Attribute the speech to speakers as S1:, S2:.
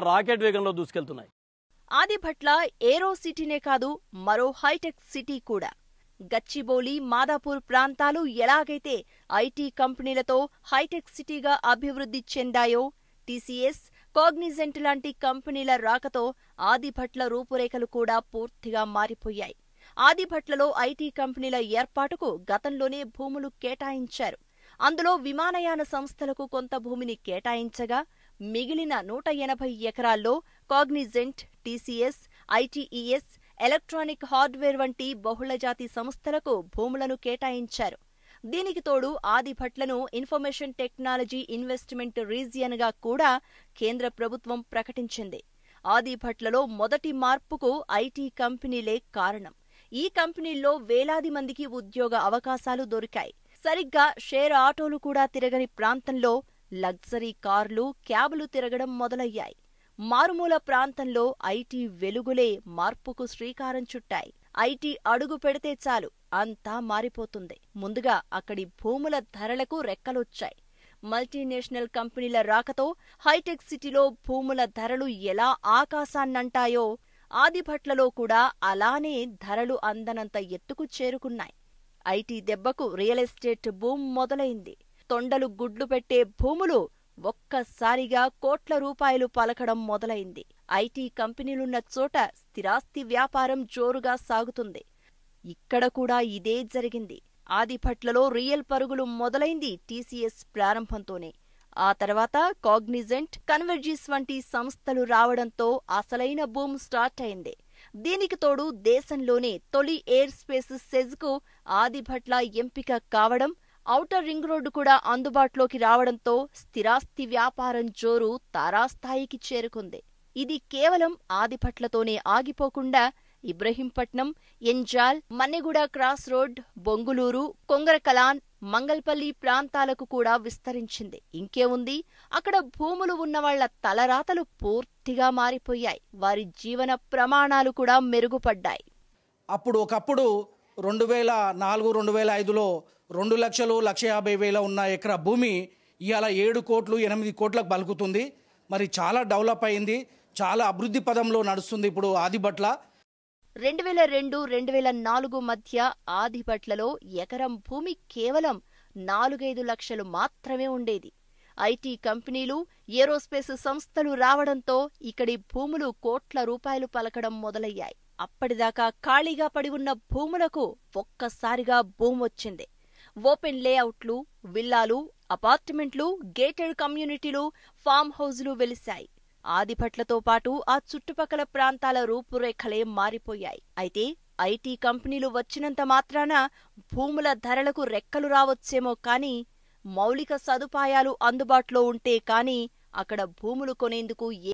S1: Rocket వేగంలో దూసుకెళ్తున్నాయి.
S2: Adibhatla ఏరో సిటీనే కాదు, మరో hitech city కూడా. గచ్చిబౌలి, మాదాపూర్ ప్రాంతాలు ఎలాగైతే ఐటీ కంపెనీలతో హైటెక్ సిటీగా అభివృద్ధి చెందాయో, టీసీఎస్, కాగ్నిజెంట్ లాంటి కంపెనీల రాకతో ఆదిభట్ల రూపురేఖలు కూడా పూర్తిగా మారిపోయాయి. ఆదిభట్లలో ఐటీ కంపెనీల ఏర్పాటుకు గతంలోనే భూములు కేటాయించారు. అందులో విమానయాన సంస్థలకు కొంత భూమిని కేటాయించగా, మిగిలిన 180 ఎకరాల్లో Cognizant, TCS, ITES, electronic hardware వంటి బహుళజాతి సంస్థలకు భూములను కేటాయించారు. దీనికి తోడు ఆదిభట్లను ఇన్ఫర్మేషన్ టెక్నాలజీ ఇన్వెస్ట్మెంట్ రీజియన్గా కూడా కేంద్ర ప్రభుత్వం ప్రకటించింది. ఆదిభట్లలో మొదటి మార్పుకు ఐటీ కంపెనీలే కారణం. ఈ కంపెనీల్లో వేలాది మందికి ఉద్యోగ అవకాశాలు దొరికాయి. సరిగ్గా షేర్ ఆటోలు కూడా తిరగని ప్రాంతంలో లగ్జరీ కార్లు, క్యాబులు తిరగడం మొదలయ్యాయి. మారుమూల ప్రాంతంలో ఐటీ వెలుగులే మార్పుకు శ్రీకారం చుట్టాయి. ఐటీ అడుగు పెడితే చాలు అంతా మారిపోతుంది. ముందుగా అక్కడి భూముల ధరలకు రెక్కలొచ్చాయి. మల్టీనేషనల్ కంపెనీల రాకతో హైటెక్ సిటీలో భూముల ధరలు ఎలా ఆకాశాన్నంటాయో, ఆదిభట్లలో కూడా అలానే ధరలు అందనంత ఎత్తుకు చేరుకున్నాయి. ఐటీ దెబ్బకు రియల్ ఎస్టేట్ బూమ్ మొదలైంది. తొండలు గుడ్లు పెట్టే భూములు ఒక్కసారిగా కోట్ల రూపాయలు పలకడం మొదలైంది. ఐటీ కంపెనీలున్న చోట స్థిరాస్తి వ్యాపారం జోరుగా సాగుతుంది. ఇక్కడ కూడా ఇదే జరిగింది. ఆదిభట్లలో రియల్ పరుగులు మొదలైంది టీసీఎస్ ప్రారంభంతోనే. ఆ తర్వాత కాగ్నిజెంట్, కన్వర్జిస్ వంటి సంస్థలు రావడంతో అసలైన బూమ్ స్టార్ట్ అయింది. దీనికి తోడు దేశంలోనే తొలి ఎయిర్ స్పేస్ సెజ్కు ఆదిభట్ల ఎంపిక కావడం, ఔటర్ రింగ్ రోడ్డు కూడా అందుబాటులోకి రావడంతో స్థిరాస్తి వ్యాపారం జోరు తారాస్థాయికి చేరుకుంది. ఇది కేవలం ఆదిభట్లతోనే ఆగిపోకుండా ఇబ్రహీంపట్నం, ఎంజాల్, మన్నెగూడ క్రాస్ రోడ్, బొంగులూరు, కొంగరకలాన్, మంగల్పల్లి ప్రాంతాలకు కూడా విస్తరించింది. ఇంకేముంది, అక్కడ భూములు ఉన్నవాళ్ల తలరాతలు పూర్తిగా మారిపోయాయి. వారి జీవన ప్రమాణాలు కూడా మెరుగుపడ్డాయి.
S3: ఒకప్పుడు 2004-2005లో 2,50,000 ఉన్న ఎకరా భూమి ఇవాళ 7 కోట్లు 8 కోట్లకు పలుకుతుంది. మరి చాలా డెవలప్ అయింది, చాలా అభివృద్ధి పదంలో నడుస్తుంది ఇప్పుడు ఆదిభట్ల.
S2: 2002-2004 మధ్య ఆదిభట్లలో ఎకరం భూమి కేవలం 4-5 లక్షలు మాత్రమే ఉండేది. ఐటీ కంపెనీలు, ఏరోస్పేస్ సంస్థలు రావడంతో ఇక్కడి భూములు కోట్ల రూపాయలు పలకడం మొదలయ్యాయి. అప్పటిదాకా ఖాళీగా పడి ఉన్న భూములకు ఒక్కసారిగా బూమ్ వచ్చింది. ఓపెన్ లేఅవుట్లు, విల్లాలు, అపార్ట్మెంట్లు, గేటెడ్ కమ్యూనిటీలు, ఫామ్ హౌజులు వెలిశాయి. ఆదిభట్లతో పాటు ఆ చుట్టుపక్కల ప్రాంతాల రూపురేఖలే మారిపోయాయి. అయితే ఐటీ కంపెనీలు వచ్చినంత మాత్రాన భూముల ధరలకు రెక్కలు రావచ్చేమో కానీ, మౌలిక సదుపాయాలు అందుబాటులో ఉంటే కానీ అక్కడ భూములు కొనేందుకు